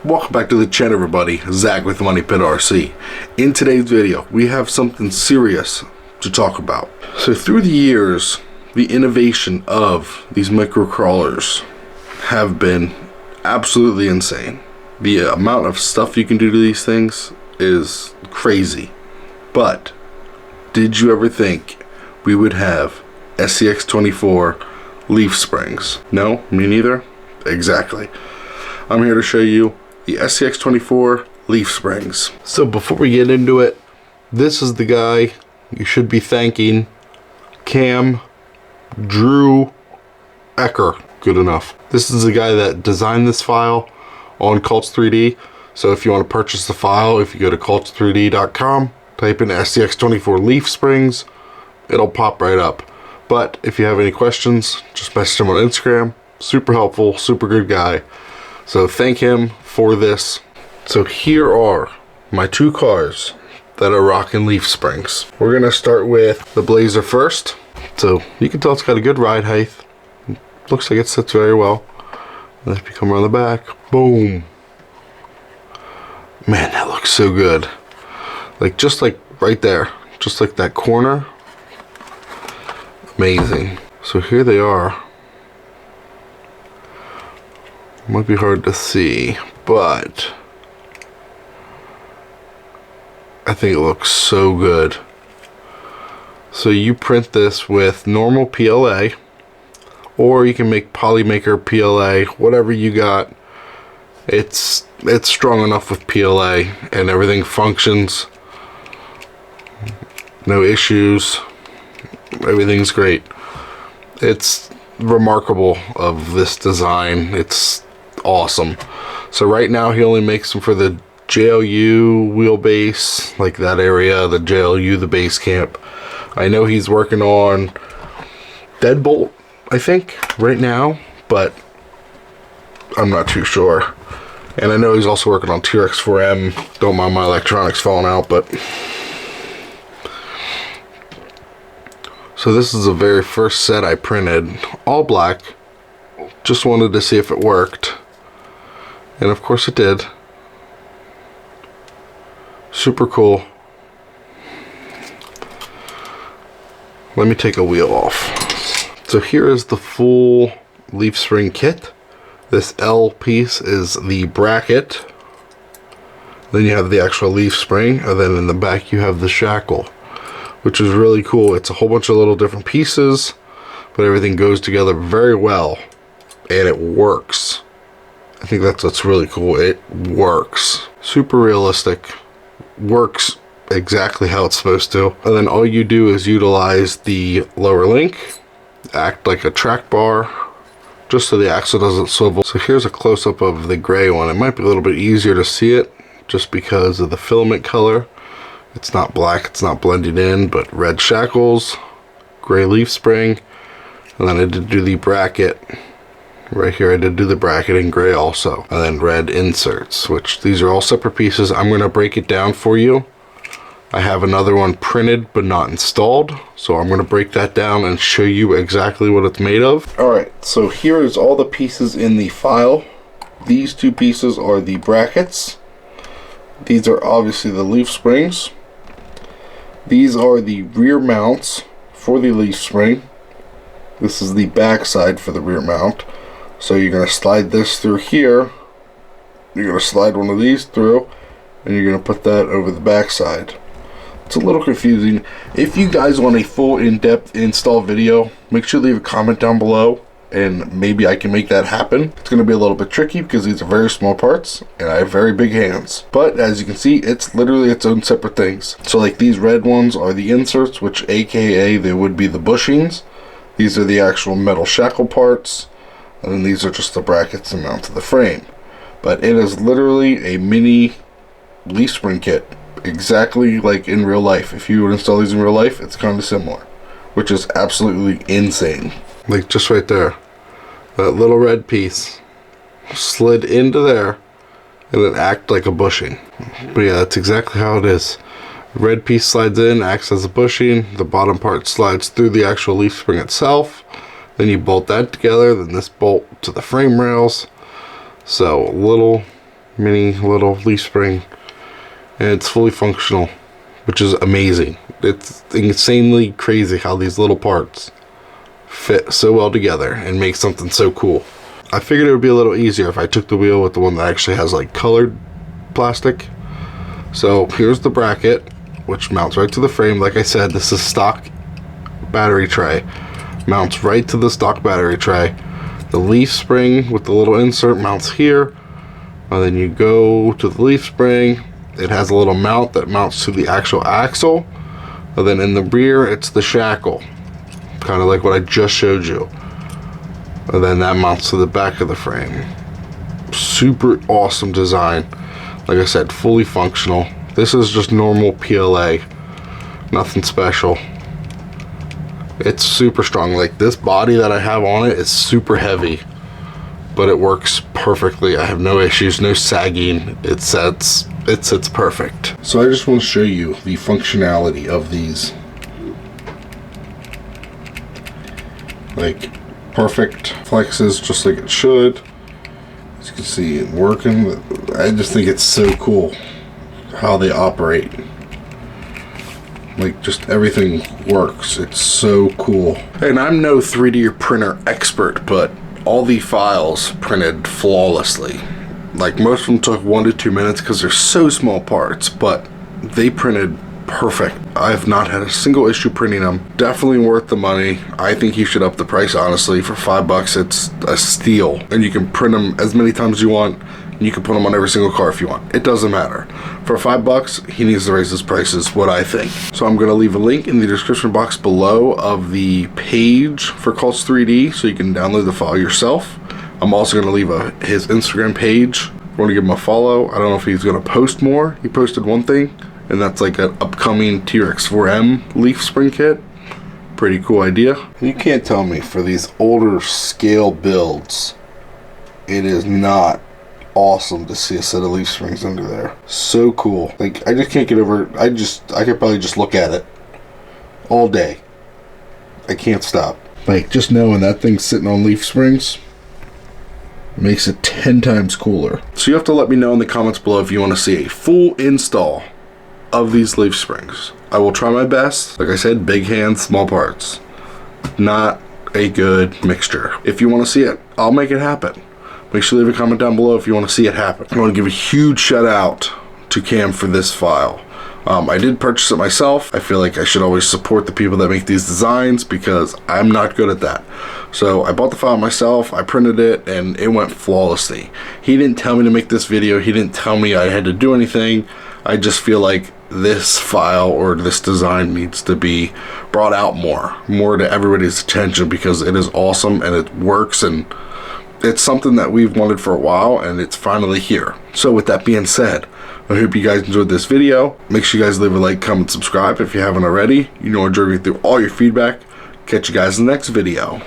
Welcome back to the channel, everybody. Zach with Money Pit RC. In today's video, we have something serious to talk about. So through the years, the innovation of these micro crawlers have been absolutely insane. The amount of stuff you can do to these things is crazy. But did you ever think we would have SCX24 leaf springs? No, me neither. Exactly. I'm here to show you the SCX24 leaf springs. So before we get into it, this is the guy you should be thanking, Cam Drew Ecker. Good enough. This is the guy that designed this file on Cults 3D. So if you want to purchase the file, if you go to cults3d.com, type in SCX24 leaf springs, it'll pop right up. But if you have any questions, just message him on Instagram. Super helpful, super good guy. So thank him for this. So here are my two cars that are rocking leaf springs. We're gonna start with the Blazer first. So you can tell it's got a good ride height. Looks like it sits very well. And if you come around the back, boom. Man, that looks so good. Like just like right there, just like that corner. Amazing. So here they are. Might be hard to see, but I think it looks so good. So you print this with normal PLA, or you can make Polymaker PLA, whatever you got. It's strong enough with PLA and everything functions. No issues. Everything's great. It's remarkable of this design. It's awesome. So right now he only makes them for the JLU wheelbase, like that area, the JLU, the base camp. I know he's working on Deadbolt, I think, right now, but I'm not too sure. And I know he's also working on TRX4M. Don't mind my electronics falling out, but so this is the very first set I printed, all black. Just wanted to see if it worked. And of course it did. Super cool. Let me take a wheel off. So here is the full leaf spring kit. This L piece is the bracket. Then you have the actual leaf spring, and then in the back you have the shackle, which is really cool. It's a whole bunch of little different pieces, but everything goes together very well, and it works. I think that's what's really cool. It works. Super realistic. Works exactly how it's supposed to. And then all you do is utilize the lower link, act like a track bar, just so the axle doesn't swivel. So here's a close-up of the gray one. It might be a little bit easier to see it just because of the filament color. It's not black, it's not blended in, but red shackles, gray leaf spring, and then I did do the bracket. Right here I did do the bracket in gray also, and then red inserts, which these are all separate pieces. I'm going to break it down for you. I have another one printed but not installed, so I'm going to break that down and show you exactly what it's made of. Alright, so here is all the pieces in the file. These two pieces are the brackets. These are obviously the leaf springs. These are the rear mounts for the leaf spring. This is the back side for the rear mount. So you're going to slide this through here. You're going to slide one of these through, and you're going to put that over the back side. It's a little confusing. If you guys want a full in-depth install video, make sure to leave a comment down below, and maybe I can make that happen. It's going to be a little bit tricky because these are very small parts, and I have very big hands. But as you can see, it's literally its own separate things. So like these red ones are the inserts, which aka they would be the bushings. These are the actual metal shackle parts. And then these are just the brackets and mount to the frame. But it is literally a mini leaf spring kit, exactly like in real life. If you would install these in real life, it's kind of similar, which is absolutely insane. Like just right there, that little red piece slid into there and it acted like a bushing. But yeah, that's exactly how it is. Red piece slides in, acts as a bushing. The bottom part slides through the actual leaf spring itself. Then you bolt that together, then this bolt to the frame rails. So a little mini little leaf spring, and it's fully functional, which is amazing. It's insanely crazy how these little parts fit so well together and make something so cool. I figured it would be a little easier if I took the wheel with the one that actually has like colored plastic. So here's the bracket, which mounts right to the frame. Like I said, this is stock battery tray. Mounts right to the stock battery tray. The leaf spring with the little insert mounts here. And then you go to the leaf spring. It has a little mount that mounts to the actual axle. And then in the rear, it's the shackle. Kind of like what I just showed you. And then that mounts to the back of the frame. Super awesome design. Like I said, fully functional. This is just normal PLA. Nothing special. It's super strong. Like, this body that I have on it is super heavy, but it works perfectly. I have no issues, no sagging. It sits perfect. So I just want to show you the functionality of these. Like, perfect flexes just like it should. As you can see it working. I just think it's so cool how they operate. Like, just everything works. It's so cool. And I'm no 3D printer expert, but all the files printed flawlessly. Like, most of them took 1 to 2 minutes because they're so small parts, but they printed perfect. I've not had a single issue printing them. Definitely worth the money. I think you should up the price, honestly. For $5, it's a steal. And you can print them as many times as you want. And you can put them on every single car if you want. It doesn't matter. For $5, he needs to raise his prices, what I think. So I'm going to leave a link in the description box below of the page for Cults 3D so you can download the file yourself. I'm also going to leave his Instagram page. If you want to give him a follow. I don't know if he's going to post more. He posted one thing, and that's like an upcoming T-Rex 4M leaf spring kit. Pretty cool idea. You can't tell me for these older scale builds, it is not awesome to see a set of leaf springs under there. So cool. Like, I just can't get over it. I could probably just look at it all day. I can't stop. Like, just knowing that thing's sitting on leaf springs makes it 10 times cooler. So you have to let me know in the comments below if you want to see a full install of these leaf springs. I will try my best. Like I said, big hands, small parts. Not a good mixture. If you want to see it, I'll make it happen. Make sure to leave a comment down below if you want to see it happen. I want to give a huge shout out to Cam for this file. I did purchase it myself. I feel like I should always support the people that make these designs because I'm not good at that. So I bought the file myself, I printed it, and it went flawlessly. He didn't tell me to make this video. He didn't tell me I had to do anything. I just feel like this file or this design needs to be brought out more to everybody's attention because it is awesome and it works, and it's something that we've wanted for a while and it's finally here. So with that being said, I hope you guys enjoyed this video. Make sure you guys leave a like, comment, subscribe if you haven't already. You know I enjoy reading through all your feedback. Catch you guys in the next video.